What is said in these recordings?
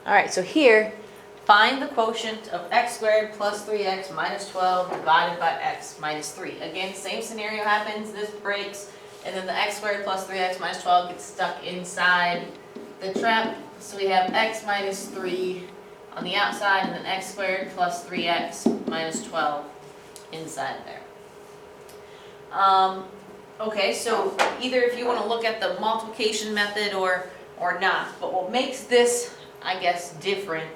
All right, so here, find the quotient of x squared plus 3x minus 12 divided by x minus 3. Again, same scenario happens, this breaks, and then the x squared plus 3x minus 12 gets stuck inside the trap. So we have x minus 3 on the outside, and then x squared plus 3x minus 12 inside there. Okay, so either if you want to look at the multiplication method or not, but what makes this, I guess, different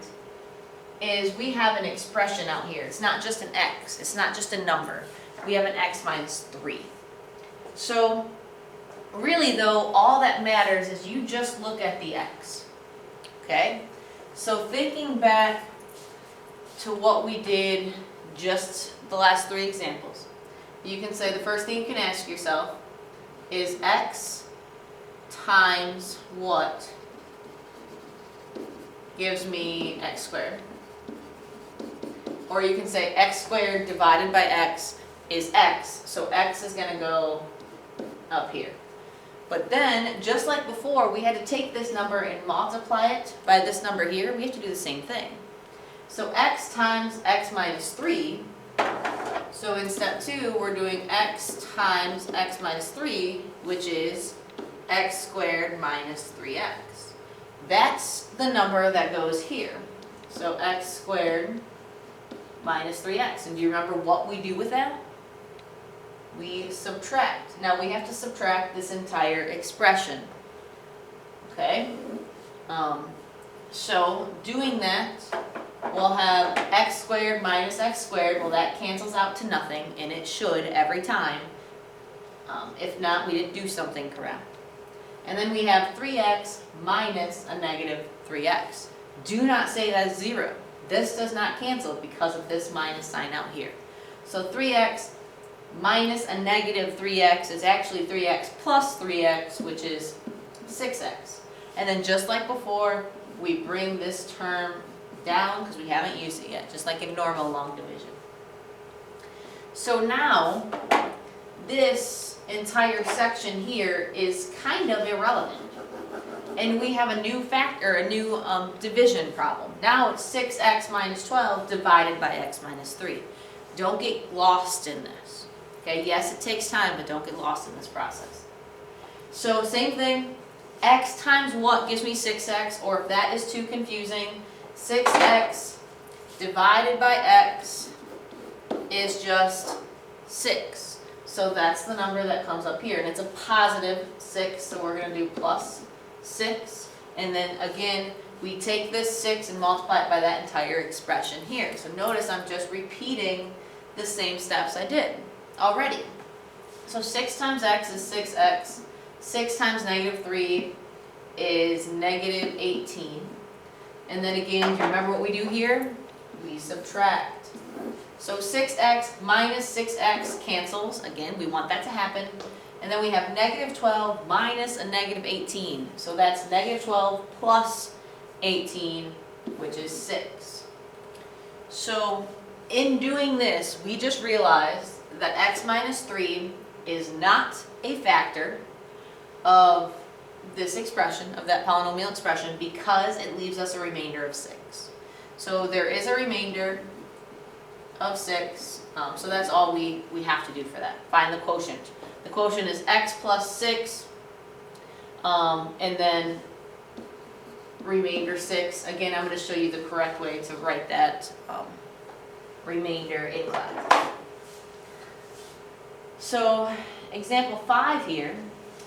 is we have an expression out here. It's not just an x, it's not just a number. We have an x minus 3. So really though, all that matters is you just look at the x. Okay? So thinking back to what we did just the last 3 examples, you can say the first thing you can ask yourself is x times what gives me x squared? Or you can say x squared divided by x is x, so x is going to go up here. But then, just like before, we had to take this number and multiply it by this number here. We have to do the same thing. So x times x minus 3, so in step 2, we're doing x times x minus 3, which is x squared minus 3x. That's the number that goes here. So x squared minus 3x. And do you remember what we do with that? We subtract. Now we have to subtract this entire expression. Okay? So doing that, we'll have x squared minus x squared. Well, that cancels out to nothing, and it should every time. If not, we didn't do something correct. And then we have 3x minus a negative 3x. Do not say that's 0. This does not cancel because of this minus sign out here. So 3x minus a negative 3x is actually 3x plus 3x, which is 6x. And then just like before, we bring this term down because we haven't used it yet, just like in normal long division. So now, this entire section here is kind of irrelevant. And we have a new factor, a new division problem. Now it's 6x minus 12 divided by x minus 3. Don't get lost in this. Okay, yes, it takes time, but don't get lost in this process. So same thing, x times what gives me 6x, or if that is too confusing, 6x divided by x is just 6. So that's the number that comes up here, and it's a positive 6, so we're going to do plus 6. And then again, we take this 6 and multiply it by that entire expression here. So notice I'm just repeating the same steps I did already. So 6 times x is 6x. 6 times negative 3 is negative 18. And then again, do you remember what we do here? We subtract. So 6x minus 6x cancels. Again, we want that to happen. And then we have negative 12 minus a negative 18. So that's negative 12 plus 18, which is 6. So in doing this, we just realized that x minus 3 is not a factor of this expression, of that polynomial expression, because it leaves us a remainder of 6. So there is a remainder of 6, so that's all we have to do for that. Find the quotient. The quotient is x plus 6, and then remainder 6. Again, I'm going to show you the correct way to write that remainder in class. So example 5 here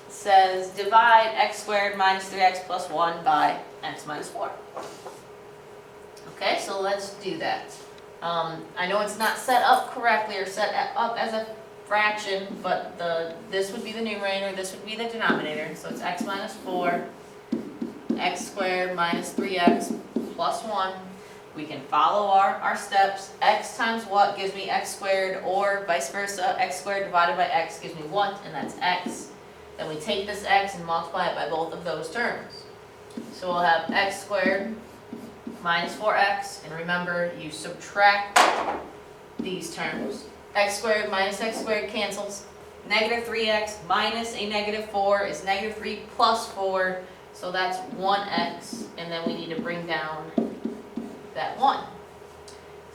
says divide x squared minus 3x plus 1 by x minus 4. Okay, so let's do that. I know it's not set up correctly or set up as a fraction, but this would be the numerator, this would be the denominator. So it's x minus 4, x squared minus 3x plus 1. We can follow our steps. X times what gives me x squared, or vice versa. X squared divided by x gives me what, and that's x. Then we take this x and multiply it by both of those terms. So we'll have x squared minus 4x, and remember, you subtract these terms. X squared minus x squared cancels. Negative 3x minus a negative 4 is negative 3 plus 4, So that's 1x, and then we need to bring down that 1.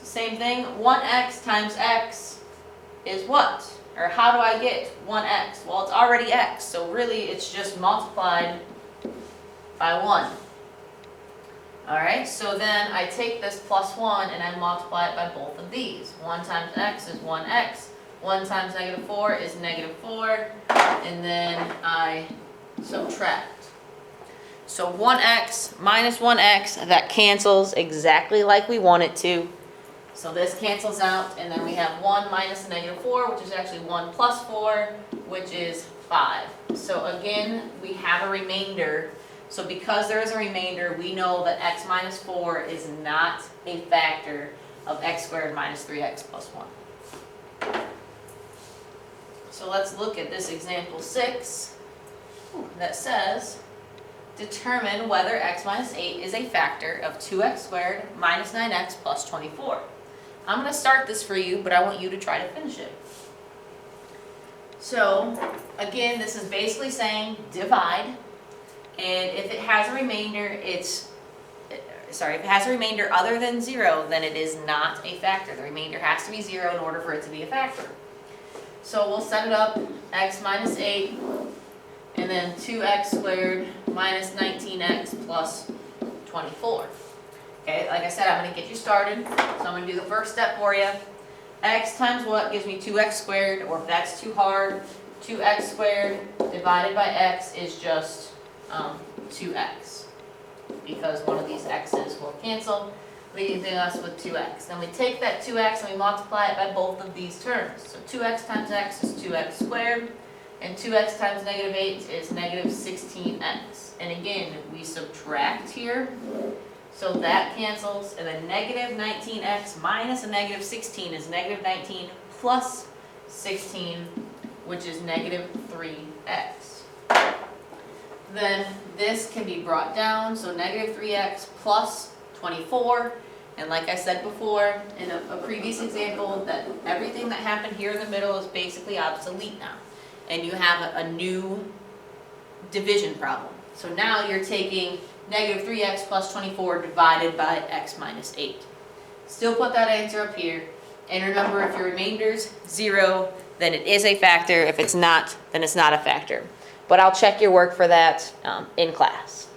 Same thing, 1x times x is what? Or how do I get 1x? Well, it's already x, so really it's just multiplied by 1. Alright, so then I take this plus 1 and I multiply it by both of these. 1 times x is 1x, 1 times negative 4 is negative 4, and then I subtract. So 1x minus 1x, that cancels exactly like we want it to. So this cancels out, and then we have 1 minus negative 4, which is actually 1 plus 4, which is 5. So again, we have a remainder. So because there is a remainder, we know that x minus 4 is not a factor of x squared minus 3x plus 1. So let's look at this example 6 that says, determine whether x minus 8 is a factor of 2x squared minus 9x plus 24. I'm going to start this for you, but I want you to try to finish it. So again, this is basically saying divide. And if it has a remainder, if it has a remainder other than 0, then it is not a factor. The remainder has to be 0 in order for it to be a factor. So we'll set it up, x minus 8, and then 2x squared minus 19x plus 24. Okay, like I said, I'm going to get you started. So I'm going to do the first step for you. X times what gives me 2x squared, or if that's too hard, 2x squared divided by x is just 2x, because one of these x's will cancel, leaving us with 2x. Then we take that 2x and we multiply it by both of these terms. So 2x times x is 2x squared, and 2x times negative 8 is negative 16x. And again, we subtract here, so that cancels, and then negative 19x minus a negative 16 is negative 19 plus 16, which is negative 3x. Then this can be brought down, so negative 3x plus 24, and like I said before in a previous example, that everything that happened here in the middle is basically obsolete now, and you have a new division problem. So now you're taking negative 3x plus 24 divided by x minus 8. Still put that answer up here, and remember, if your remainder's 0, then it is a factor. If it's not, then it's not a factor. But I'll check your work for that in class.